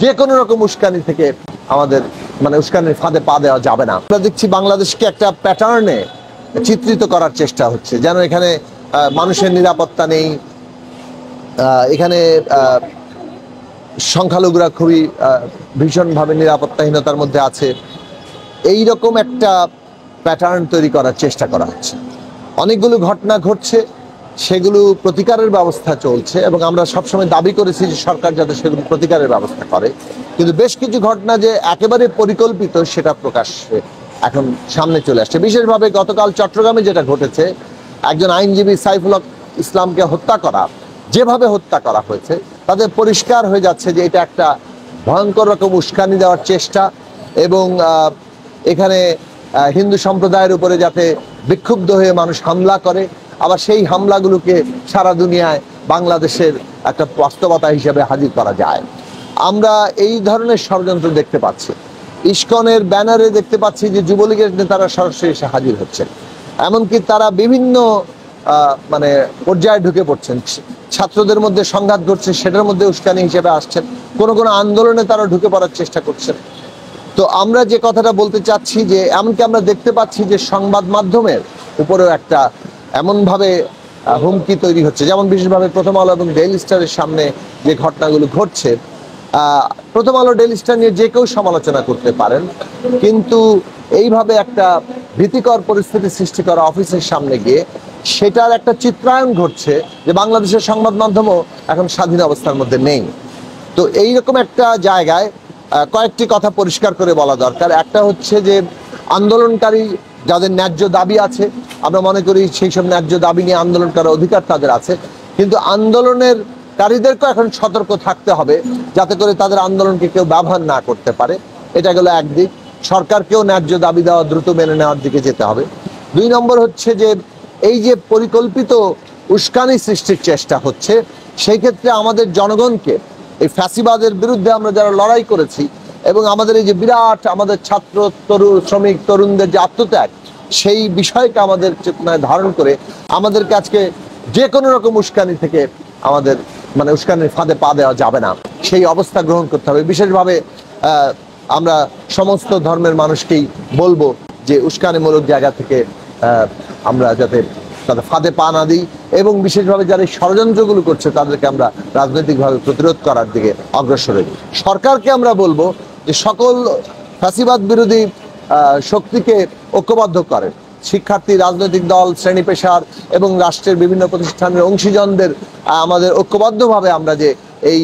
যে কোনো রকম উস্কানি থেকে আমাদের উস্কানির ফাঁদে পা দেওয়া যাবে না। আমরা দেখছি বাংলাদেশকে একটা প্যাটার্নে চিত্রিত করার চেষ্টা হচ্ছে, যেন এখানে মানুষের নিরাপত্তা নেই, এখানে সংখ্যালঘুরা খুবই ভীষণভাবে নিরাপত্তাহীনতার মধ্যে আছে। এই রকম একটা প্যাটার্ন তৈরি করার চেষ্টা করা হচ্ছে। অনেকগুলো ঘটনা ঘটছে, সেগুলো প্রতিকারের ব্যবস্থা চলছে এবং আমরা সবসময় দাবি করেছি যে সরকার যাতে সেগুলো প্রতিকারের ব্যবস্থা করে। কিন্তু বেশ কিছু ঘটনা যে একেবারে পরিকল্পিত সেটা প্রকাশ্যে এখন সামনে চলে আসছে। বিশেষভাবে গতকাল চট্টগ্রামে যেটা ঘটেছে, একজন আইনজীবী সাইফুল ইসলামকে হত্যা করা, যেভাবে হত্যা করা হয়েছে তাতে পরিষ্কার হয়ে যাচ্ছে যে এটা একটা ভয়ঙ্কর রকম উস্কানি দেওয়ার চেষ্টা এবং এখানে হিন্দু সম্প্রদায়ের উপরে যাতে বিক্ষুব্ধ হয়ে মানুষ হামলা করে, আবার সেই হামলাগুলোকে সারা দুনিয়ায় বাংলাদেশের একটা বাস্তবতা হিসেবে হাজির করা যায়। আমরা এই ধরনের ষড়যন্ত্র দেখতে পাচ্ছি। ইসকনের ব্যানারে দেখতে পাচ্ছি যে যুবলীগের নেতারা সরাসরি এসে হাজির হচ্ছেন, এমনকি তারা বিভিন্ন পর্যায়ে ঢুকে পড়ছেন। ছাত্রদের মধ্যে সংঘাত ঘটছে, সেটার মধ্যে উস্কানি হিসেবে আসছেন। কোনো কোনো আন্দোলনে তারা ঢুকে পড়ার চেষ্টা করছেন। তো আমরা যে কথাটা বলতে চাচ্ছি যে এমনকি আমরা দেখতে পাচ্ছি যে সংবাদ মাধ্যমের উপরেও একটা এমনভাবে হুমকি তৈরি হচ্ছে, যেমন বিশেষভাবে প্রথম আলো এবং ডেইলি স্টারের সামনে যে ঘটনাগুলো ঘটছে। প্রথম আলো ডেইলি স্টার নিয়ে যে কেউ সমালোচনা করতে পারেন, কিন্তু এইভাবে একটা ভীতিকর পরিস্থিতি সৃষ্টি করা অফিসের সামনে গিয়ে সেটার একটা চিত্রায়ন ঘটছে যে বাংলাদেশের সংবাদ মাধ্যমও এখন স্বাধীন অবস্থার মধ্যে নেই। তো এইরকম একটা জায়গায় কয়েকটি কথা পরিষ্কার করে বলা দরকার। একটা হচ্ছে যে আন্দোলনকারী যাদের ন্যায্য দাবি আছে, আমরা মনে করি সেই সব ন্যায্য দাবি নিয়ে আন্দোলন করার অধিকার তাদের আছে, কিন্তু আন্দোলনকারীদেরকেও এখন সতর্ক থাকতে হবে যাতে করে তাদের আন্দোলনকে কেউ ব্যবহার না করতে পারে। এটা গেল একদিক। সরকারকেও ন্যায্য দাবি দেওয়া দ্রুত মেনে নেওয়ার দিকে যেতে হবে। 2 নম্বর হচ্ছে যে এই যে পরিকল্পিত উস্কানি সৃষ্টির চেষ্টা হচ্ছে, সেই ক্ষেত্রে আমাদের জনগণকে এই ফ্যাসিবাদের বিরুদ্ধে আমরা যারা লড়াই করেছি এবং আমাদের এই যে বিরাট আমাদের ছাত্র শ্রমিক তরুণদের যে আত্মত্যাগ, সেই বিষয়কে আমাদের চেতনায় ধারণ করে আমাদেরকে আজকে যে কোনো রকম উস্কানি থেকে আমাদের উস্কানির ফাঁদে পা দেওয়া যাবে না, সেই অবস্থা গ্রহণ করতে হবে। বিশেষভাবে আমরা সমস্ত ধর্মের মানুষকেই বলবো যে উস্কানিমূলক জায়গা থেকে আমরা যাতে তাদের ফাঁদে পা না দিই এবং বিশেষভাবে যারা এই ষড়যন্ত্রগুলো করছে তাদেরকে আমরা রাজনৈতিকভাবে প্রতিরোধ করার দিকে অগ্রসর হই। সরকারকে আমরা বলবো যে সকল ফ্যাসিবাদ বিরোধী শক্তিকে ঐক্যবদ্ধ করেন। শিক্ষার্থী, রাজনৈতিক দল, শ্রেণী পেশার এবং রাষ্ট্রের বিভিন্ন প্রতিষ্ঠানের অংশীজনদের আমাদের ঐক্যবদ্ধভাবে আমরা যে এই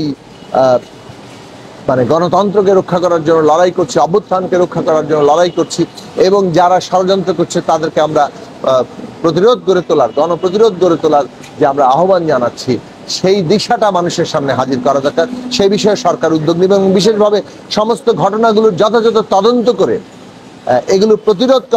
গণতন্ত্রকে রক্ষা করার জন্য লড়াই করছি, অভ্যুত্থানকে রক্ষা করার জন্য লড়াই করছি এবং যারা ষড়যন্ত্র করছে তাদেরকে আমরা প্রতিরোধ গড়ে তোলার, গণপ্রতিরোধ গড়ে তোলার যে আমরা আহ্বান জানাচ্ছি, সেই দিশাটা মানুষের সামনে হাজির করা দরকার। সেই বিষয়ে সরকার উদ্যোগ নেবে এবং বিশেষভাবে সমস্ত ঘটনাগুলোর যথাযথ তদন্ত করে এগুলো প্রতিরোধ